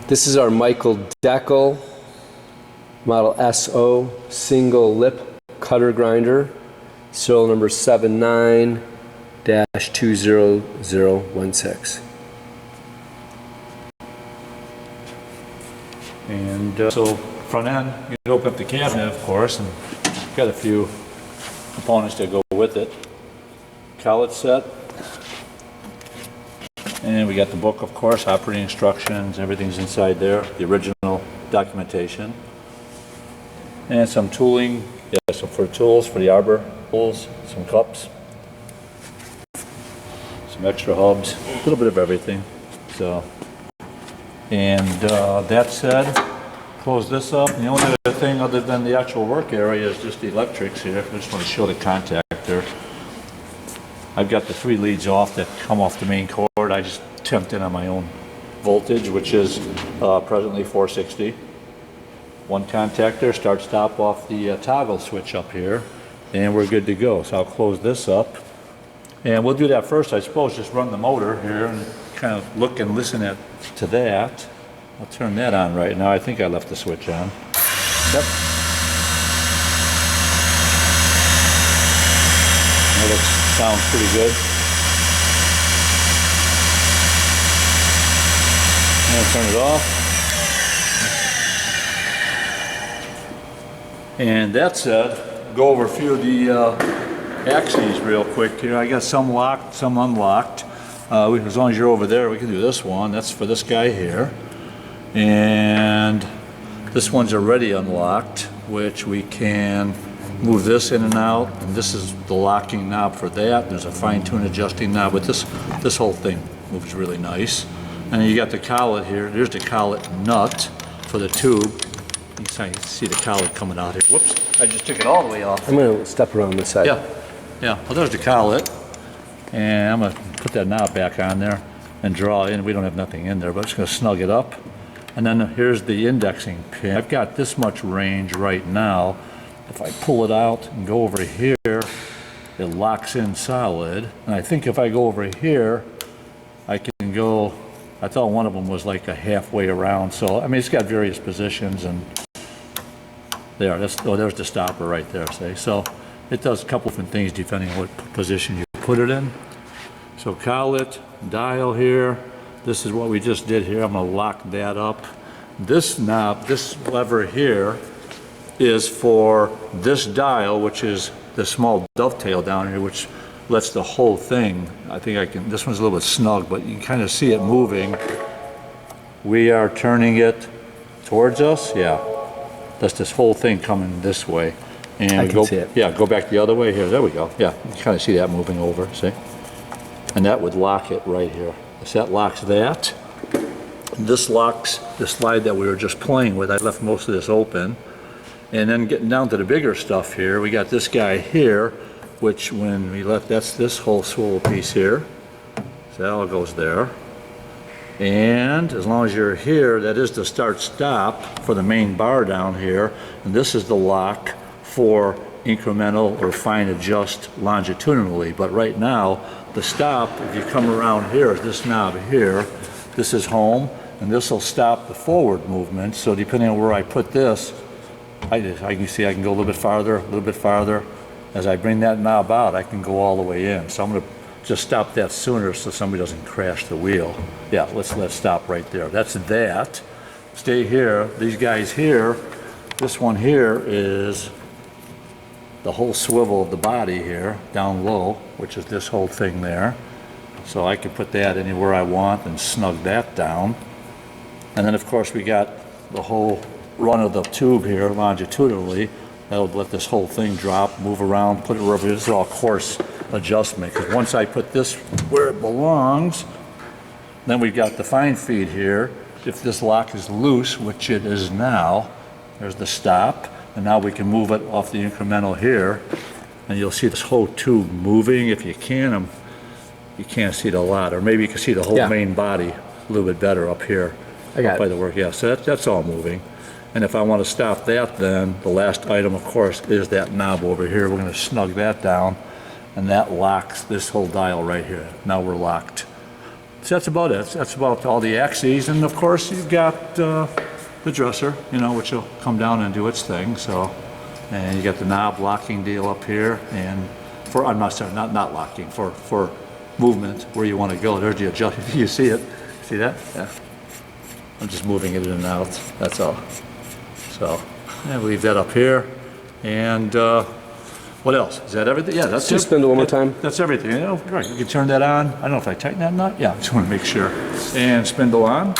This is our Michael Deckel Model SO single lip cutter grinder, serial number 79-20016. And so front end, you can open up the cabinet, of course, and got a few components that go with it. Collet set. And we got the book, of course, operating instructions, everything's inside there, the original documentation. And some tooling, yeah, so for tools, for the arbor tools, some cups, some extra hubs, a little bit of everything. So, and that said, close this up. And the only other thing other than the actual work area is just the electrics here. I just want to show the contactor. I've got the 3 leads off that come off the main cord. I just temped in on my own voltage, which is presently 460. One contactor, start stop off the toggle switch up here, and we're good to go. So I'll close this up. And we'll do that first, I suppose, just run the motor here and kind of look and listen to that. I'll turn that on right now. I think I left the switch on. Yep. That sounds pretty good. And turn it off. And that said, go over a few of the axes real quick here. I got some locked, some unlocked. As long as you're over there, we can do this one. That's for this guy here. And this one's already unlocked, which we can move this in and out, and this is the locking knob for that. There's a fine-tune adjusting knob, but this whole thing moves really nice. And then you got the collet here. There's the collet nut for the tube. You can see the collet coming out here. Whoops, I just took it all the way off. I'm going to step around this side. Yeah, well there's the collet. And I'm going to put that knob back on there and draw in. We don't have nothing in there, but I'm just going to snug it up. And then here's the indexing pin. I've got this much range right now. If I pull it out and go over here, it locks in solid. And I think if I go over here, I can go, I thought one of them was like a halfway around. So, I mean, it's got various positions, and there, there's the stopper right there, say. So it does a couple different things depending on what position you put it in. So collet, dial here. This is what we just did here. I'm gonna lock that up. This knob, this lever here, is for this dial, which is the small dovetail down here, which lets the whole thing, I think I can, this one's a little bit snug, but you can kind of see it moving. We are turning it towards us, yeah. That's this whole thing coming this way. And I can see it. Yeah, go back the other way here, there we go. Yeah, you can kind of see that moving over, see? And that would lock it right here. So that locks that. This locks the slide that we were just playing with. I left most of this open. And then getting down to the bigger stuff here, we got this guy here, which when we left, that's this whole swivel piece here. So that all goes there. And as long as you're here, that is the start stop for the main bar down here. And this is the lock for incremental or fine adjust longitudinally. But right now, the stop, if you come around here, this knob here, this is home, and this will stop the forward movement. So depending on where I put this, I can see I can go a little bit farther, a little bit farther. As I bring that knob out, I can go all the way in. So I'm going to just stop that sooner so somebody doesn't crash the wheel. Yeah, let's stop right there. That's that. Stay here. These guys here, this one here is the whole swivel of the body here, down low, which is this whole thing there. So I can put that anywhere I want and snug that down. And then of course we got the whole run of the tube here longitudinally. That'll let this whole thing drop, move around, put it wherever. This is all coarse adjustment, because once I put this where it belongs, then we've got the fine feed here. If this lock is loose, which it is now, there's the stop, and now we can move it off the incremental here, and you'll see this whole tube moving. If you can, you can't see it a lot, or maybe you can see the whole main body a little bit better up here. I got by the work, yeah. So that's all moving. And if I want to stop that, then the last item, of course, is that knob over here. We're going to snug that down, and that locks this whole dial right here. Now we're locked. So that's about it. That's about all the axes. And of course, you've got the dresser, you know, which will come down and do its thing. So, and you got the knob locking deal up here. And for, I'm not sorry, not locking, for movement where you want to go. There's the adjust. You see it? See that? Yeah. I'm just moving it in and out. That's all. So, yeah, leave that up here. And what else? Is that everything? Yeah, that's Just it. spindle one more time. That's everything. You know, right, you can turn that on. I don't know if I tighten that nut. Yeah, I just want to make sure. And spindle on.